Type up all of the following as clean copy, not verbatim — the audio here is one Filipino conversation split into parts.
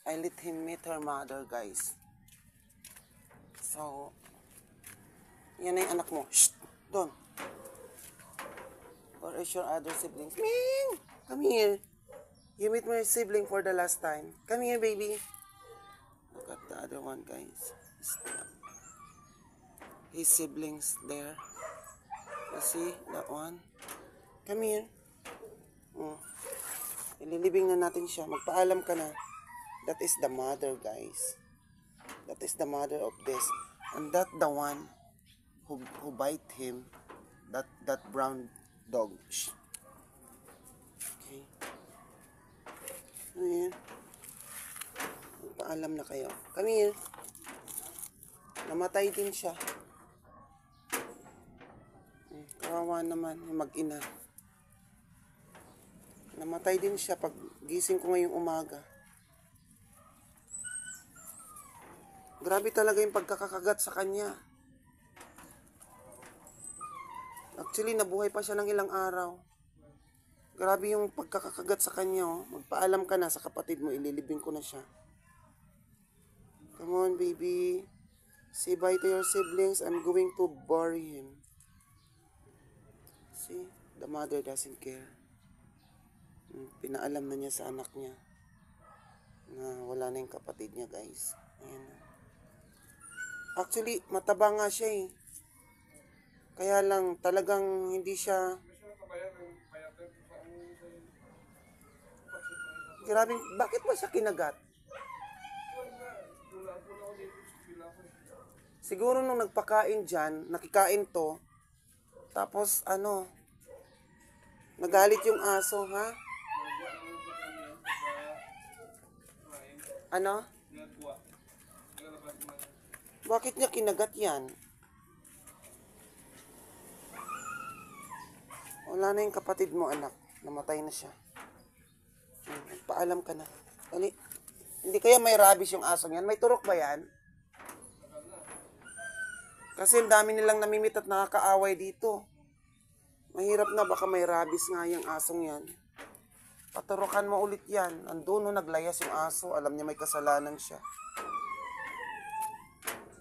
I let him meet her mother, guys. So, yan na yung anak mo. Shh! Doon. Or is your other siblings? Ming! Come here. You meet my sibling for the last time. Come here, baby. Look at the other one, guys. His siblings there. You see that one? Come here. Ililibing na natin siya. Magpaalam ka na. That is the mother, guys. That is the mother of this. And that the one who bite him. That brown dog. Shh. Okay. Ayan. Magpaalam na kayo. Come here. Namatay din siya. Kawawa naman yung mag-ina. Namatay din siya pag gising ko ngayong umaga. Grabe talaga yung pagkakakagat sa kanya. Actually, nabuhay pa siya ng ilang araw. Grabe yung pagkakakagat sa kanya. Oh. Magpaalam ka na sa kapatid mo. Ililibing ko na siya. Come on, baby. Say bye to your siblings. I'm going to bury him. See? The mother doesn't care. Pinaalam na niya sa anak niya na wala na yung kapatid niya, guys. Ayan. Actually, mataba nga siya eh. Kaya lang, talagang hindi siya... Grabe, bakit ba siya kinagat? Siguro nung nagpakain dyan, nakikain to, tapos nagalit yung aso, ha? Ano? Bakit niya kinagat yan? Wala na yung kapatid mo, anak. Namatay na siya. Paalam ka na. Dali. Hindi kaya may rabies yung aso yan? May turok ba yan? Kasi ang dami nilang namimit at nakakaaway dito. Mahirap na, baka may rabies nga yung asong yan. Paturukan mo ulit yan. Andun naglayas yung aso. Alam niya may kasalanan siya.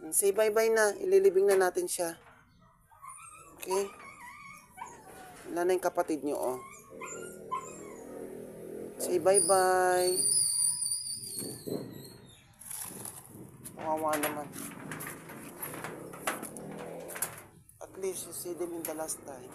Say bye-bye na. Ililibing na natin siya. Okay? Wala na yung kapatid niyo, oh. Say bye-bye. Kawawa naman. At least you see them in the last time.